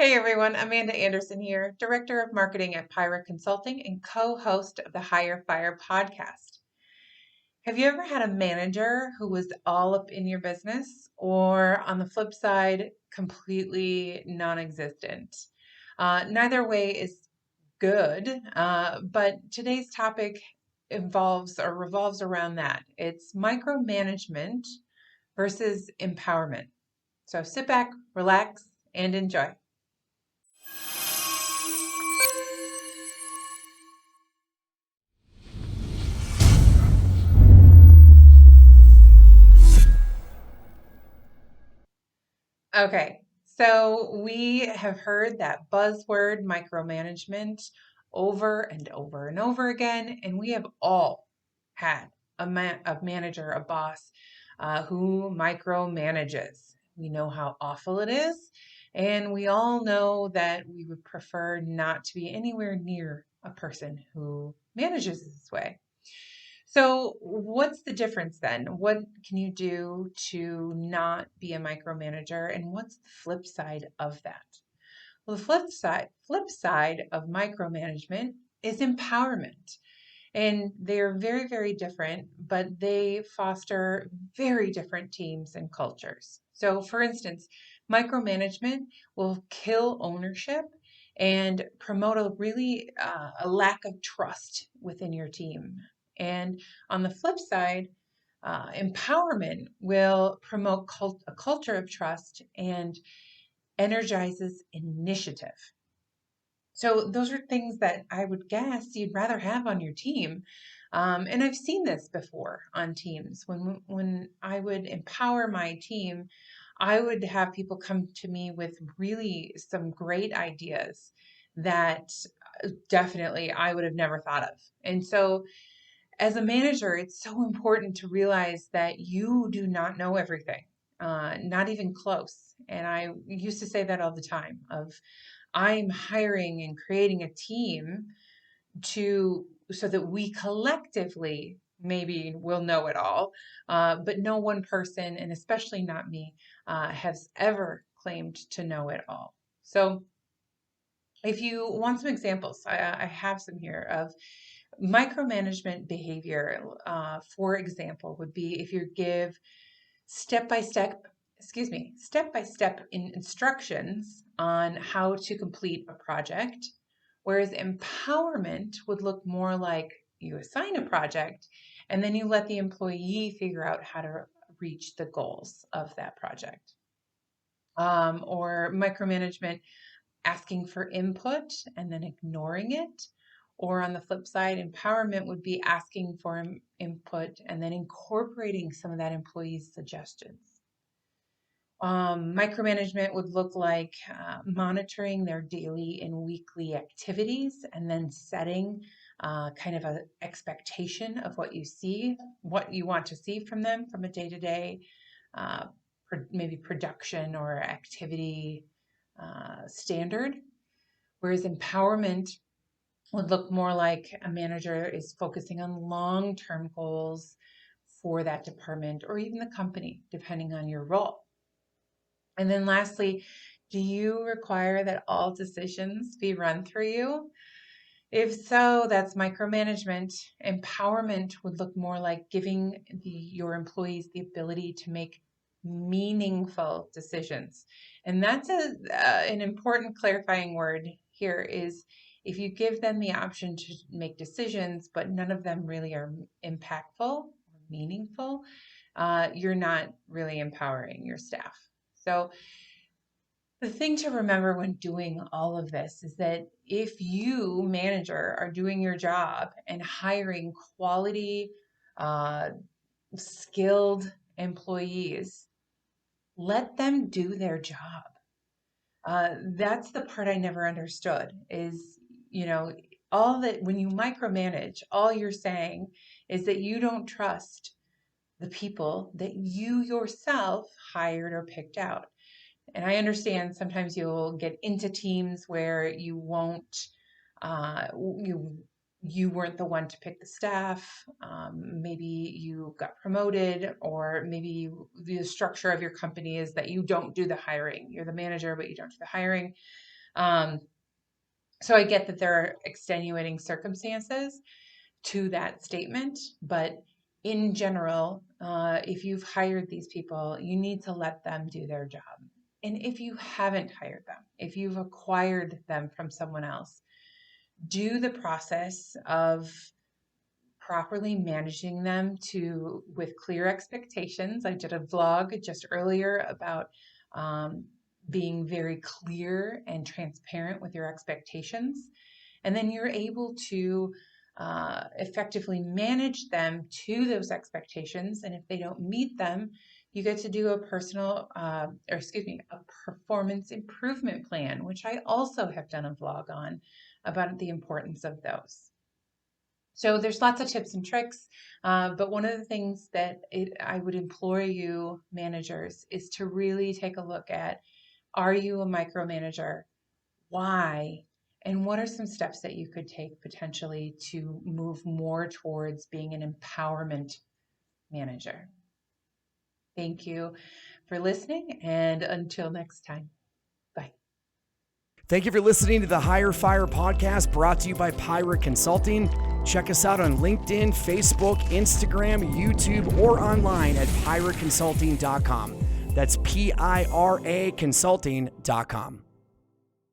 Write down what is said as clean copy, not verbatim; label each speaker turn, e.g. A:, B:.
A: Hey everyone, Amanda Anderson here, Director of Marketing at Pyra Consulting and co-host of the Hire Fire podcast. Have you ever had a manager who was all up in your business, or on the flip side, completely non-existent? Neither way is good, but today's topic involves or revolves around that. It's micromanagement versus empowerment. So sit back, relax, and enjoy. Okay, so we have heard that buzzword micromanagement over and over and over again, and we have all had a manager, a boss who micromanages. We know how awful it is, and we all know that we would prefer not to be anywhere near a person who manages this way. So, what's the difference then? What can you do to not be a micromanager? And what's the flip side of that? Well, the flip side of micromanagement is empowerment. And they're very, very different, but they foster very different teams and cultures. So, for instance, micromanagement will kill ownership and promote a lack of trust within your team. And on the flip side, empowerment will promote a culture of trust and energizes initiative. So those are things that I would guess you'd rather have on your team. And I've seen this before on teams. When I would empower my team, I would have people come to me with really some great ideas that definitely I would have never thought of. And so as a manager, it's so important to realize that you do not know everything, not even close. And I used to say that all the time of I'm hiring and creating a team to so that we collectively maybe will know it all, but no one person, and especially not me, has ever claimed to know it all. So if you want some examples, I have some here of micromanagement behavior. For example, would be if you give step by step, step by step instructions on how to complete a project, whereas empowerment would look more like you assign a project and then you let the employee figure out how to reach the goals of that project. Or micromanagement asking for input and then ignoring it. Or on the flip side, empowerment would be asking for input and then incorporating some of that employee's suggestions. Micromanagement would look like monitoring their daily and weekly activities and then setting kind of an expectation of what you see, what you want to see from them from a day to day, maybe production or activity standard. Whereas empowerment would look more like a manager is focusing on long term goals for that department or even the company, depending on your role. And then lastly, do you require that all decisions be run through you? If so, that's micromanagement. Empowerment would look more like giving your employees the ability to make meaningful decisions. And that's an important clarifying word here is if you give them the option to make decisions, but none of them really are impactful or meaningful, you're not really empowering your staff. So the thing to remember when doing all of this is that if you, manager, are doing your job and hiring quality, uh, skilled employees, let them do their job. That's the part I never understood is, you know, all that when you micromanage, all you're saying is that you don't trust the people that you yourself hired or picked out. And I understand sometimes you'll get into teams where you won't, you you weren't the one to pick the staff. Maybe you got promoted, or maybe the structure of your company is that you don't do the hiring. You're the manager, but you don't do the hiring. So I get that there are extenuating circumstances to that statement, but in general, if you've hired these people, you need to let them do their job. And if you haven't hired them, if you've acquired them from someone else, do the process of properly managing them with clear expectations. I did a vlog just earlier about being very clear and transparent with your expectations. And then you're able to effectively manage them to those expectations. And if they don't meet them, you get to do a performance improvement plan, which I also have done a vlog on about the importance of those. So there's lots of tips and tricks, but one of the things that I would implore you managers is to really take a look at, are you a micromanager? Why? And what are some steps that you could take potentially to move more towards being an empowerment manager? Thank you for listening, and until next time, bye.
B: Thank you for listening to the Hire Fire podcast, brought to you by Pirate Consulting. Check us out on LinkedIn, Facebook, Instagram, YouTube, or online at pirateconsulting.com. That's PIRA consulting.com.